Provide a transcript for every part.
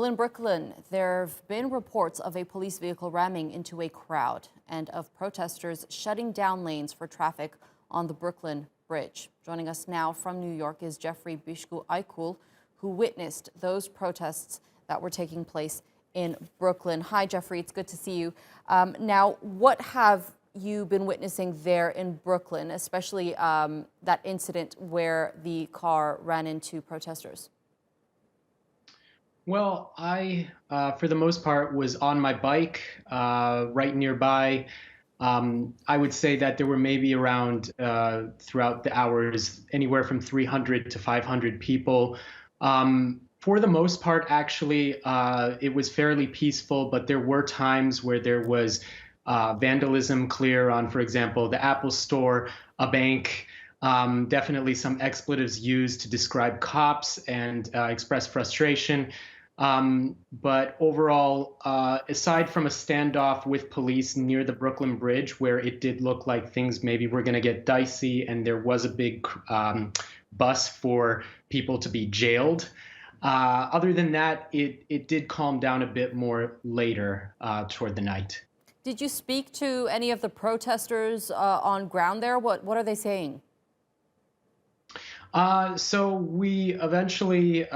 Well, in Brooklyn, there have been reports of a police vehicle ramming into a crowd and of protesters shutting down lanes for traffic on the Brooklyn Bridge. Joining us now from New York is Jeffrey Bishku-Aykul, who witnessed those protests that were taking place in Brooklyn. Hi, Jeffrey. It's good to see you. Now, what have you been witnessing there in Brooklyn, especially that incident where the car ran into protesters? Well, for the most part, was on my bike right nearby. I would say that there were maybe around, throughout the hours, anywhere from 300 to 500 people. For the most part, actually, it was fairly peaceful, but there were times where there was vandalism clear on, for example, the Apple Store, a bank. Definitely some expletives used to describe cops and express frustration. But overall, aside from a standoff with police near the Brooklyn Bridge, where it did look like things maybe were going to get dicey and there was a big bus for people to be jailed, other than that, it did calm down a bit more later toward the night. Did you speak to any of the protesters on ground there? What are they saying? So we eventually,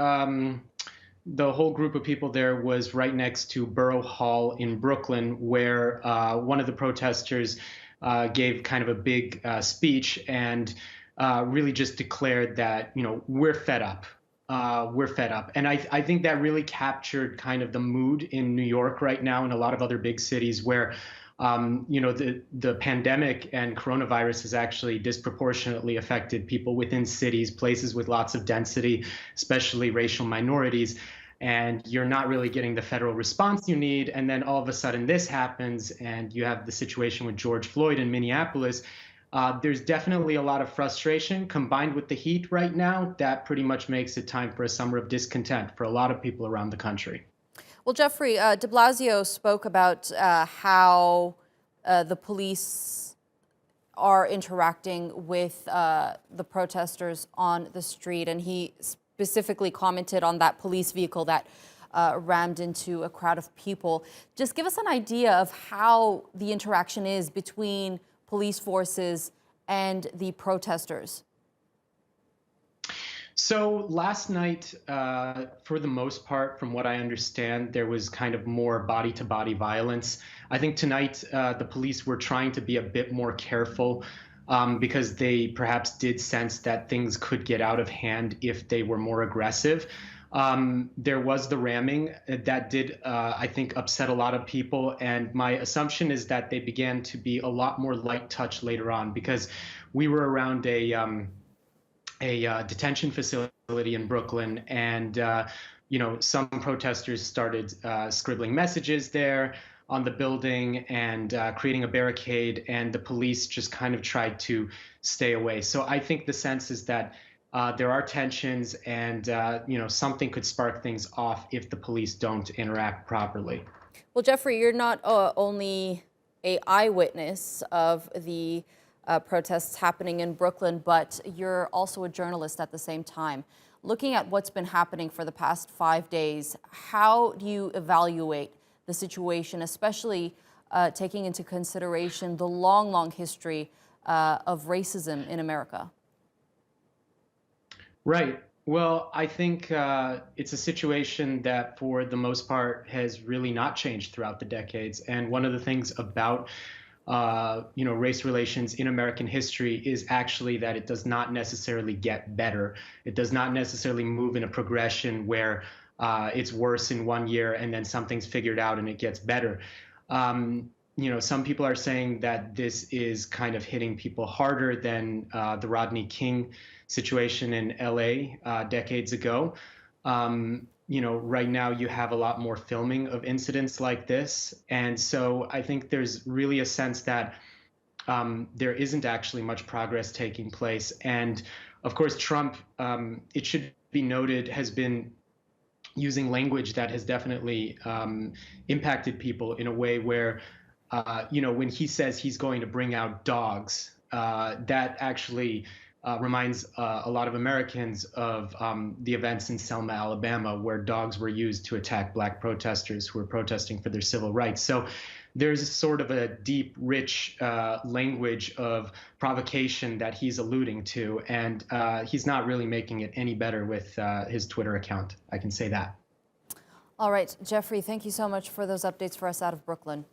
the whole group of people there was right next to Borough Hall in Brooklyn, where one of the protesters gave kind of a big speech and really just declared that, we're fed up. We're fed up. And I think that really captured kind of the mood in New York right now and a lot of other big cities where the pandemic and coronavirus has actually disproportionately affected people within cities, places with lots of density, especially racial minorities. And you're not really getting the federal response you need. And then all of a sudden this happens and you have the situation with George Floyd in Minneapolis. There's definitely a lot of frustration combined with the heat right now. That pretty much makes it time for a summer of discontent for a lot of people around the country. Well, Jeffrey, de Blasio spoke about how the police are interacting with the protesters on the street, and he specifically commented on that police vehicle that rammed into a crowd of people. Just give us an idea of how the interaction is between police forces and the protesters. So last night, for the most part, from what I understand, there was kind of more body-to-body violence. I think tonight the police were trying to be a bit more careful because they perhaps did sense that things could get out of hand if they were more aggressive. There was the ramming that did, I think, upset a lot of people. And my assumption is that they began to be a lot more light touch later on because we were around a detention facility in Brooklyn, and some protesters started scribbling messages there on the building and creating a barricade, and the police just kind of tried to stay away. So I think the sense is that there are tensions, and something could spark things off if the police don't interact properly. Well, Jeffrey, you're not only an eyewitness of the protests happening in Brooklyn, but you're also a journalist at the same time. Looking at what's been happening for the past 5 days, how do you evaluate the situation, especially taking into consideration the long, long history of racism in America? Right. Well, I think it's a situation that, for the most part, has really not changed throughout the decades. And one of the things about race relations in American history is actually that it does not necessarily get better. It does not necessarily move in a progression where it's worse in one year and then something's figured out and it gets better. Some people are saying that this is kind of hitting people harder than the Rodney King situation in LA decades ago. Right now you have a lot more filming of incidents like this. And so I think there's really a sense that there isn't actually much progress taking place. And of course, Trump, it should be noted, has been using language that has definitely impacted people in a way where, when he says he's going to bring out dogs, that actually reminds a lot of Americans of the events in Selma, Alabama, where dogs were used to attack Black protesters who were protesting for their civil rights. So there's sort of a deep, rich language of provocation that he's alluding to, and he's not really making it any better with his Twitter account. I can say that. All right, Jeffrey, thank you so much for those updates for us out of Brooklyn.